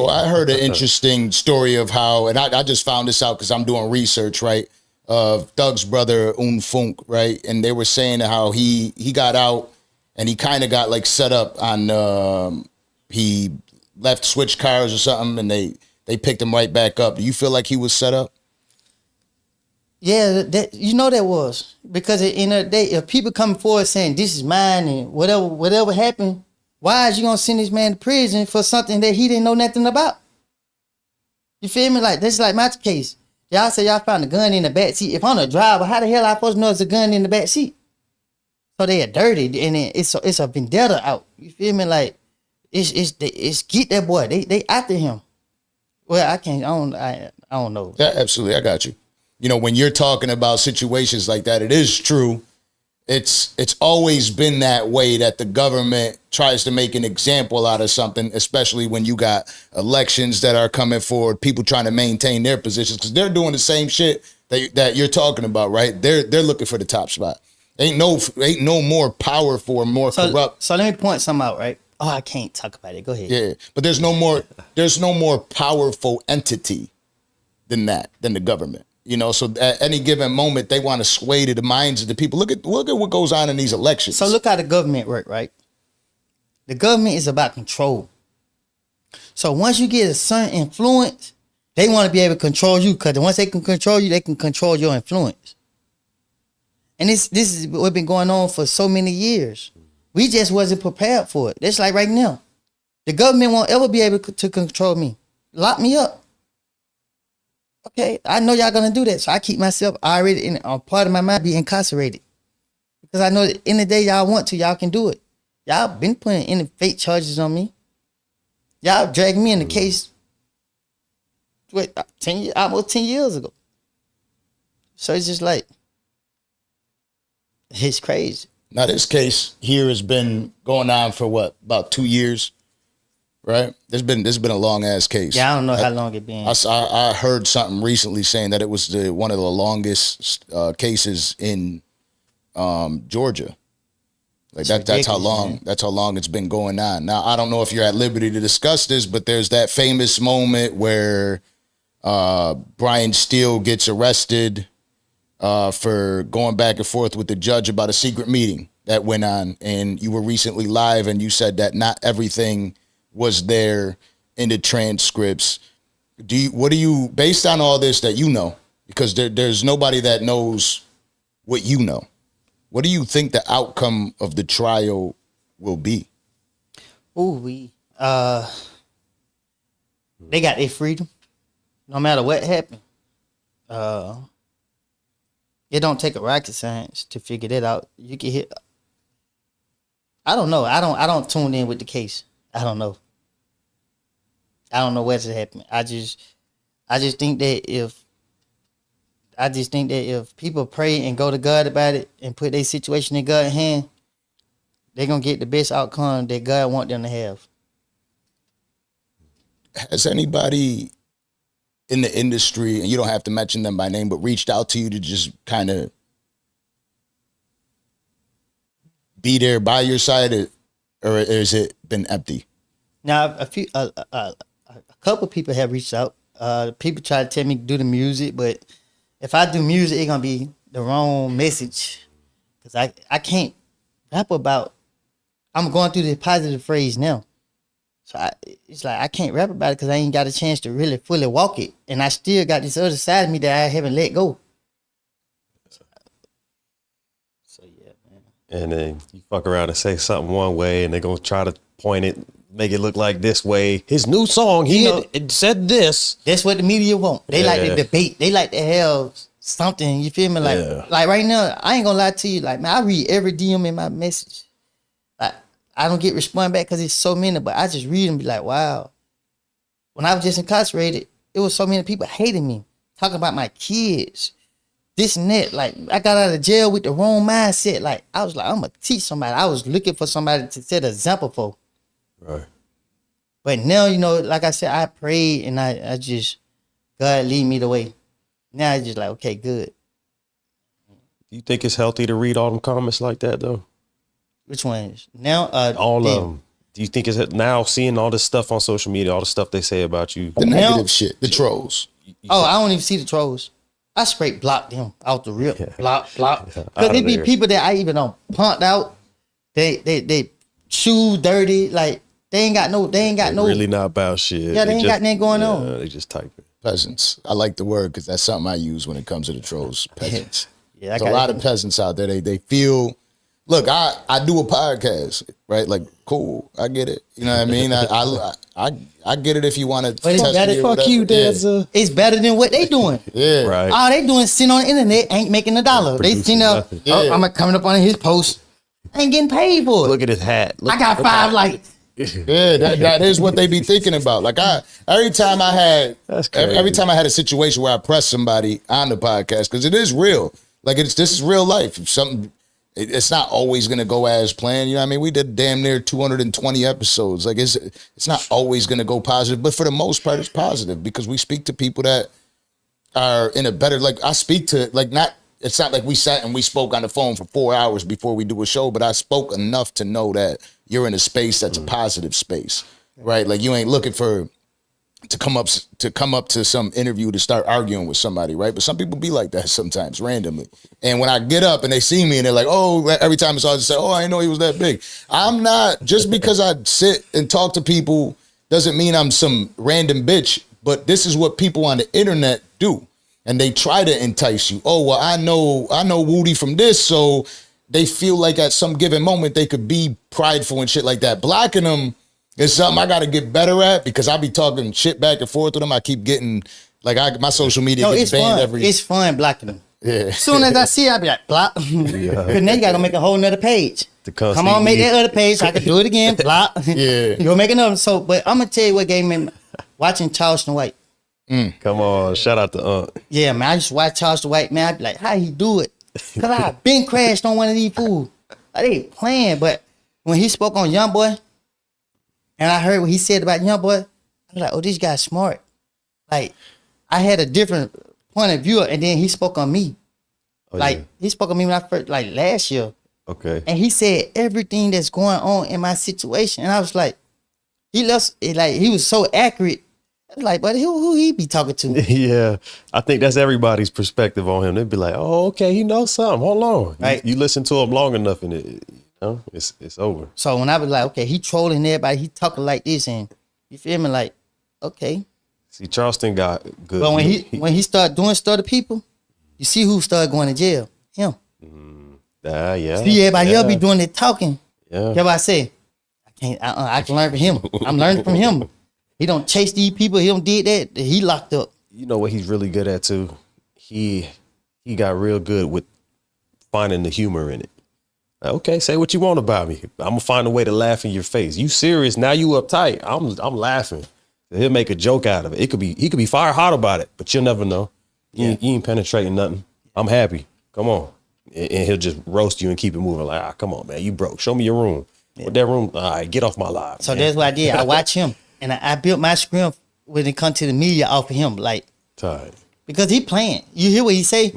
So I heard an interesting story of how, and I just found this out because I'm doing research, right? Of Thug's brother Unfoonk, right? And they were saying how he got out and he kind of got like set up on he left switch cars or something, and they picked him right back up. Do you feel like he was set up? Yeah, that was because at the end of the day, if people come forward saying this is mine and whatever happened, why is you gonna send this man to prison for something that he didn't know nothing about? You feel me? Like, this is like my case. Y'all say y'all found a gun in the back seat. If I'm a driver, how the hell I supposed to know it's a gun in the back seat? So they are dirty, and then it's a vendetta out. You feel me? Like, it's get that boy. They after him. Well, I don't know. Yeah, absolutely. I got you. You know, when you're talking about situations like that, it is true. It's always been that way, that the government tries to make an example out of something, especially when you got elections that are coming forward, people trying to maintain their positions because they're doing the same shit that you're talking about, right? They're looking for the top spot. Ain't no more powerful or more corrupt. So let me point something out, right? Oh, I can't talk about it. Go ahead. Yeah, but there's no more powerful entity than the government. You know, so at any given moment, they want to sway to the minds of the people. Look at what goes on in these elections. So look how the government work, right? The government is about control. So once you get a certain influence, they want to be able to control you, because once they can control you, they can control your influence. And this is what's been going on for so many years. We just wasn't prepared for it. That's like right now. The government won't ever be able to control me. Lock me up. Okay, I know y'all gonna do that, so I keep myself already in a part of my mind be incarcerated, because I know that in the day y'all want to, y'all can do it. Y'all been putting any fake charges on me. Y'all dragged me in the case. Almost 10 years ago. So it's just like, it's crazy. Now this case here has been going on for what, about 2 years? Right, this has been a long ass case. Yeah, I don't know how long it been. I heard something recently saying that it was one of the longest cases in Georgia. Like that's how long man. That's how long it's been going on. Now I don't know if you're at liberty to discuss this, but there's that famous moment where Brian Steele gets arrested for going back and forth with the judge about a secret meeting that went on, and you were recently live and you said that not everything was there in the transcripts. What do you, based on all this that you know, because there's nobody that knows what you know, what do you think the outcome of the trial will be? They got their freedom, no matter what happened. It don't take a rocket science to figure that out. You can hit. I don't know. I don't tune in with the case. I don't know what's happening. I just think that if people pray and go to God about it and put their situation in God's hand, they're gonna get the best outcome that God want them to have. Has anybody in the industry, and you don't have to mention them by name, but reached out to you to just kind of be there by your side, or has it been empty? Now, a couple people have reached out. People try to tell me to do the music, but if I do music, it's gonna be the wrong message, because I can't rap about. I'm going through the positive phrase now, so it's like I can't rap about it because I ain't got a chance to really fully walk it, and I still got this other side of me that I haven't let go. So yeah, man. And then you fuck around and say something one way, and they're gonna try to point it, make it look like this way. His new song, it said this. That's what the media want. They like to debate. They like to have something. You feel me? Like right now, I ain't gonna lie to you. Like, man, I read every DM in my message. Like, I don't get respond back because it's so many, but I just read and be like, wow. When I was just incarcerated, it was so many people hating me, talking about my kids, this and that. Like, I got out of jail with the wrong mindset. Like, I was like, I'm gonna teach somebody. I was looking for somebody to set an example for. Right. But now, you know, like I said, I prayed and I just, God lead me the way. Now it's just like, okay, good. Do you think it's healthy to read all them comments like that, though? Which ones? Now? All of them. Do you think it's now seeing all this stuff on social media, all the stuff they say about you? The negative shit, the trolls. Oh, I don't even see the trolls. I straight block them out the rip. Yeah. Block. Because they be people that I even don't punked out. They shoes dirty. Like they ain't got no. Really not about shit. Yeah, they ain't got nothing going on. They just type it. Peasants. I like the word because that's something I use when it comes to the trolls. Peasants. Yeah, There's a lot of peasants out there. They feel. Look, I do a podcast, right? Like, cool, I get it. You know what I mean? I get it if you want to. But it's better. Fuck you, Danza. It's better than what they doing. Yeah, Right. All they doing is sitting on the internet, ain't making a dollar. They sitting up. nothing. Oh, Yeah. I'm coming up on his post. Ain't getting paid for it. Look at his hat. I got 5 likes. Yeah, that is what they be thinking about. Like every time I had a situation where I pressed somebody on the podcast, because it is real. Like this is real life. If something, it's not always gonna go as planned. You know what I mean? We did damn near 220 episodes. Like it's not always gonna go positive, but for the most part, it's positive because we speak to people that are in a better. Like I speak to not. It's not like we sat and we spoke on the phone for 4 hours before we do a show, but I spoke enough to know that you're in a space that's a positive space, right? Like you ain't looking to come up to some interview to start arguing with somebody, right? But some people be like that sometimes randomly. And when I get up and they see me and they're like, oh, every time it's all just say, oh, I didn't know he was that big. I'm not, just because I sit and talk to people doesn't mean I'm some random bitch, but this is what people on the internet do. And they try to entice you. Oh, well, I know Woody from this, so they feel like at some given moment they could be prideful and shit like that. Blocking them is something I got to get better at because I be talking shit back and forth with them. I keep getting, my social media gets banned every... It's fun blocking them. Yeah. As soon as I see it, I be like, block. Because now you got to make a whole nother page. Come on, make that other page so I can do it again. Block. Yeah. You go make another. So, but I'm going to tell you what gave me watching Charleston White. Come on, shout out to Yeah, man, I used to watch Charleston White, man. I'd be like, how he do it? Because I been crashed on one of these fools. They ain't playing, but when he spoke on Youngboy, and I heard what he said about Youngboy, I was like, oh, this guy's smart. Like, I had a different point of view, and then he spoke on me. He spoke on me when I first, last year. Okay. And he said everything that's going on in my situation. And I was like, he was so accurate. I was like, but who he be talking to? Yeah, I think that's everybody's perspective on him. They'd be like, "Oh, okay, he knows something. Hold on, right? You listen to him long enough, and it's over." So when I was like, "Okay, he trolling everybody, he talking like this," and you feel me? Like, okay. See, Charleston got good. But when he started doing stuff to people, you see who started going to jail? Him. Yeah. See everybody else be doing that talking. Yeah. That's what I say. I can learn from him. I'm learning from him. He don't chase these people. He don't did that. He locked up. You know what he's really good at too? He got real good with finding the humor in it. Like, okay, say what you want about me. I'm gonna find a way to laugh in your face. You serious? Now you uptight. I'm laughing. He'll make a joke out of it. He could be fire hot about it, but you'll never know. You ain't penetrating nothing. I'm happy. Come on. And he'll just roast you and keep it moving. Like, come on, man. You broke. Show me your room. What that room? All right, get off my live. So that's what I did. I watch him. And I built my script when it comes to the media off of him, because he playing. You hear what he say?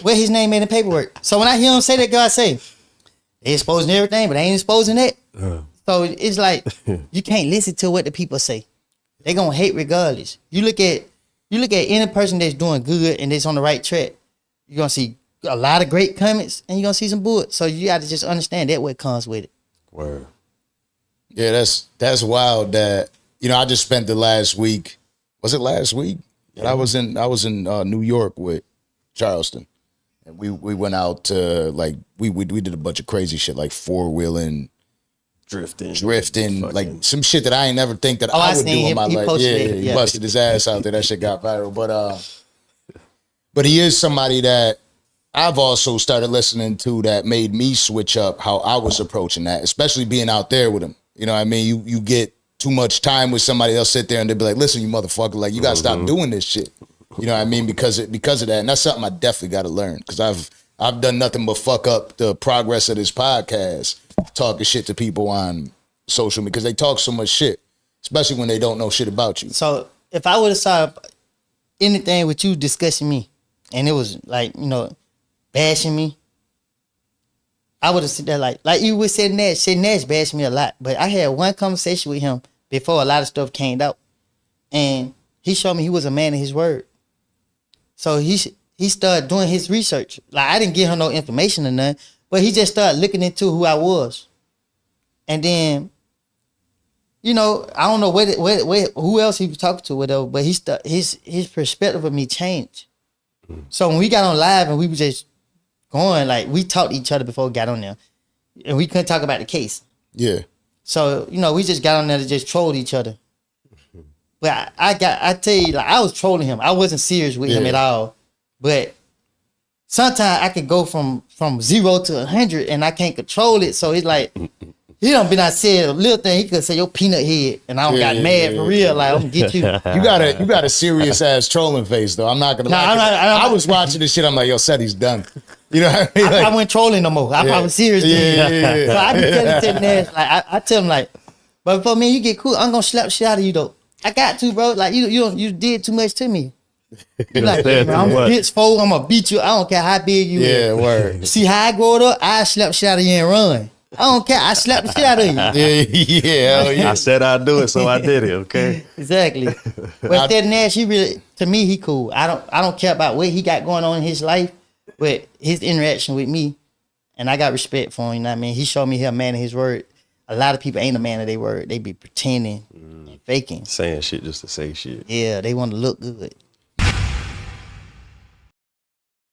Where his name in the paperwork. So when I hear him say that, God say, they exposing everything, but they ain't exposing that. So it's like you can't listen to what the people say. They gonna hate regardless. You look at any person that's doing good and that's on the right track. You're gonna see a lot of great comments and you're gonna see some bullets. So you got to just understand that what comes with it. Word. Yeah, that's wild. That I just spent the last week. Was it last week? Yeah. I was in New York with Charleston, and we went out to we did a bunch of crazy shit like 4-wheeling, drifting, like some shit that I ain't never think that I would do in my life. He busted his ass out there. That shit got viral. But he is somebody that I've also started listening to that made me switch up how I was approaching that, especially being out there with him. You know what I mean? You get too much time with somebody, they'll sit there and they'll be like, listen, you motherfucker, like you gotta stop doing this shit. You know what I mean? Because of that. And that's something I definitely gotta learn. Because I've done nothing but fuck up the progress of this podcast, talking shit to people on social media because they talk so much shit, especially when they don't know shit about you. So if I would have saw anything with you discussing me and it was bashing me, I would have said that like you would say Nash. Say Nash bashed me a lot, but I had one conversation with him before a lot of stuff came out, and he showed me he was a man of his word. So he started doing his research. Like I didn't give him no information or nothing, but he just started looking into who I was, and then, you know, I don't know who else he was talking to, whatever, but his perspective of me changed. So when we got on live and we were just going, like, we talked to each other before we got on there, and we couldn't talk about the case. Yeah. So, you know, we just got on there to just troll each other. But I tell you, like, I was trolling him. I wasn't serious with him at all. But sometimes I could go from 0 to 100 and I can't control it. So it's like, he done been out said a little thing. He could say your peanut head, and I got mad for real. Like, I'm gonna get you. You got a serious ass trolling face though. I'm not gonna lie. I was watching this shit. I'm like, yo, Seti's done. You know what I mean? Like, I wasn't trolling no more. I was serious. Yeah. So I be telling Nash, like I tell him like, but for me, you get cool. I'm gonna slap the shit out of you though. I got to, bro. Like you did too much to me. You like, man, I'm a bitch fool. I'm gonna beat you. I don't care how big you is. Yeah, word. See how I grow up? I slap the shit out of you and run. I don't care. I slapped the shit out of you. Yeah. I said I'd do it, so I did it. Okay. Exactly. But that Nash, he really, to me, he cool. I don't care about what he got going on in his life, but his interaction with me, and I got respect for him. You know what I mean? He showed me he a man of his word. A lot of people ain't a man of their word. They be pretending and faking. Saying shit just to say shit. Yeah, they want to look good.